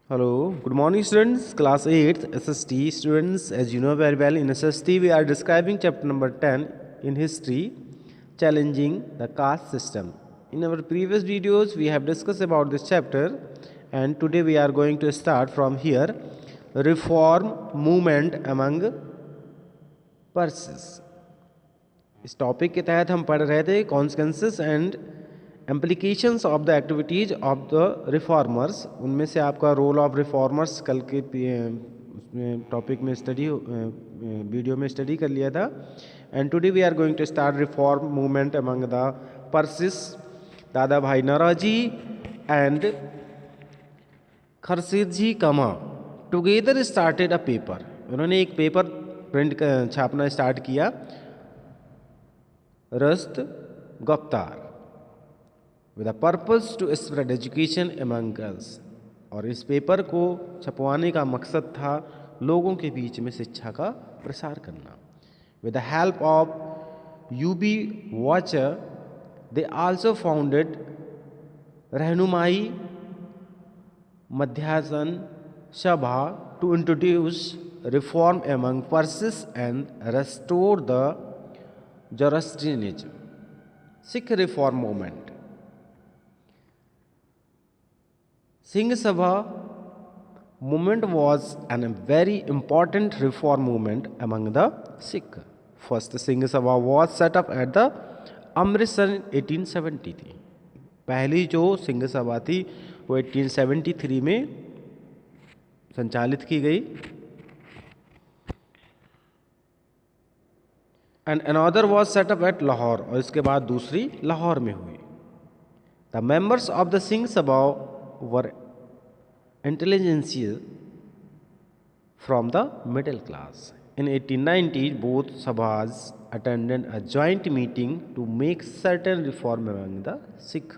Hello, good morning students, class 8th SST students. As you know very well, in SST we are describing chapter number 10 in history, challenging the caste system. In our previous videos we have discussed about this chapter, and today we are going to start from here, reform movement among Parsis. इस topic के तहत हम पढ़ रहे थे consequences and implications of the activities of the reformers. उनमें से आपका रोल ऑफ रिफॉर्मर्स कल के उसमें टॉपिक में स्टडी वीडियो में स्टडी कर लिया था। And today we are going to start reform movement among the Parsis. Dadabhai Naoroji and Khurshid जी कमा टुगेदर स्टार्टेड अ पेपर। उन्होंने एक पेपर प्रिंट छापना स्टार्ट किया, Rast Goftar, with the purpose to spread education among girls. और इस पेपर को छपवाने का मकसद था लोगों के बीच में शिक्षा का प्रसार करना। विद द हेल्प ऑफ यूबी वॉचर they also founded Rahnumai Mazdayasnan Sabha to introduce reform among Parsis and restore the Zoroastrianism. Sikh reform movement. Singh Sabha movement was a very important reform movement among the Sikh. First Singh Sabha was set up at the Amritsar in 1873. पहली जो सिंह सभा थी वो 1873 में संचालित की गई। And another was set up at Lahore, और इसके बाद दूसरी लाहौर में हुई। The members of the Singh Sabha were intelligentsia from the middle class. In 1890 both Sabhas attended a joint meeting to make certain reform among the Sikh.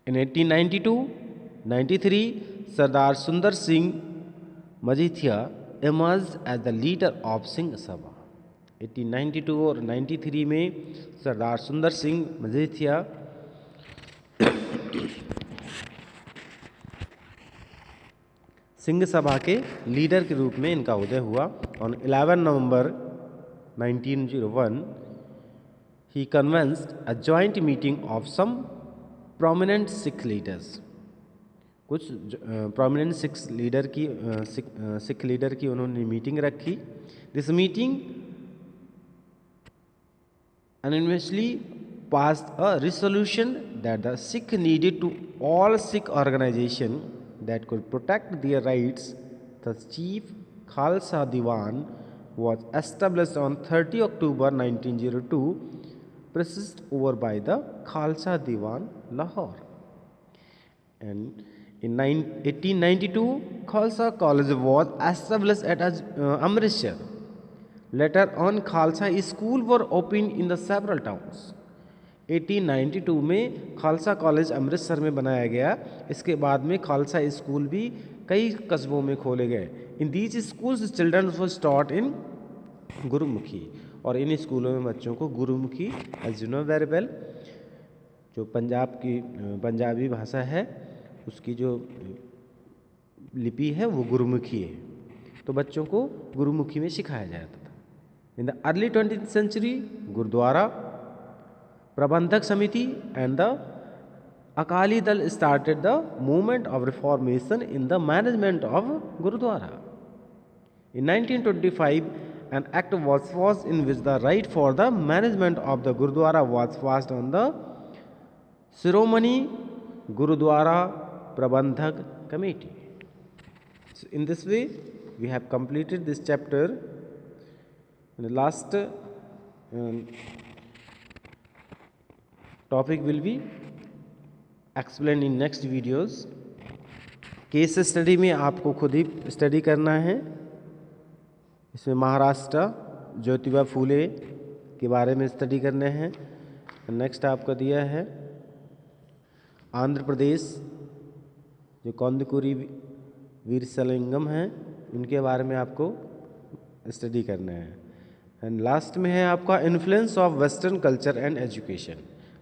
In 1892-93 Sardar Sundar Singh Majithia emerged as the leader of Singh Sabha. 1892 और 93 में सरदार सुंदर सिंह मजीठिया सिंह सभा के leader के रूप में इनका उदय हुआ। On 11 November 1901 he convened a joint meeting of some prominent Sikh leaders। कुछ prominent Sikh leader की उन्होंने मीटिंग रखी। This meeting unanimously passed a resolution that the Sikh needed to all Sikh organization that could protect their rights. The chief Khalsa Diwan was established on 30 October 1902, presided over by the Khalsa Diwan Lahore. And in 1892, Khalsa College was established at Amritsar. Later on, Khalsa school were opened in the several towns. 1892 में Khalsa college Amritsar में बनाया गया। इसके बाद में Khalsa school भी कई कस्बों में खोले गए। In these schools children was taught in Gurmukhi, और इन स्कूलों में बच्चों को Gurmukhi, as you know very well, जो पंजाबी भाषा है उसकी जो लिपि है वो गुरुमुखी है, तो बच्चों को गुरुमुखी में सिखाया जाता था। In the early 20th century Gurdwara Prabandhak Samiti and the Akali Dal started the movement of reformation in the management of gurdwara. In 1925 an act was passed in which the right for the management of the Gurudwara was passed on the Shiromani Gurudwara Prabandhak Committee. So in this way we have completed this chapter. And the last topic will be explained in next videos. Case study में आपको खुद ही study करना है। इसमें महाराष्ट्र ज्योतिबा फूले के बारे में study करने हैं। नेक्स्ट आपका दिया है आंध्र प्रदेश जो कौंदकुरी वीरसलिंगम हैं उनके बारे में आपको स्टडी करना है। एंड लास्ट में है आपका influence of western culture and education.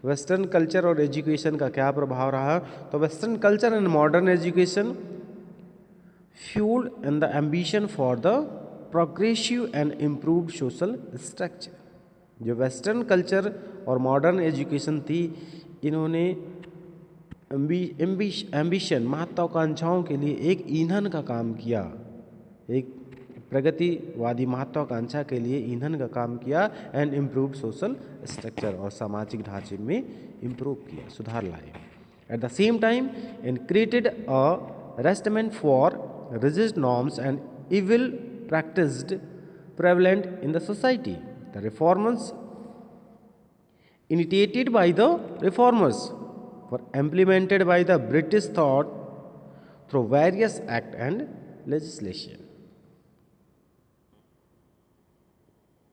Western culture और एजुकेशन का क्या प्रभाव रहा? तो western culture and modern education fueled in the ambition for the progressive and improved social structure. जो वेस्टर्न कल्चर और मॉडर्न एजुकेशन थी, इन्होंने एम्बिशन महत्वाकांक्षाओं के लिए एक ईंधन का काम किया, एक प्रगतिवादी महत्वाकांक्षा के लिए ईंधन का काम किया एंड इम्प्रूव सोशल स्ट्रक्चर, और सामाजिक ढांचे में इम्प्रूव किया, सुधार लाए. At the same time and created a resentment for rigid norms and evil practiced prevalent in the society. The reformers initiated by the reformers were implemented by the British thought through various act and legislation.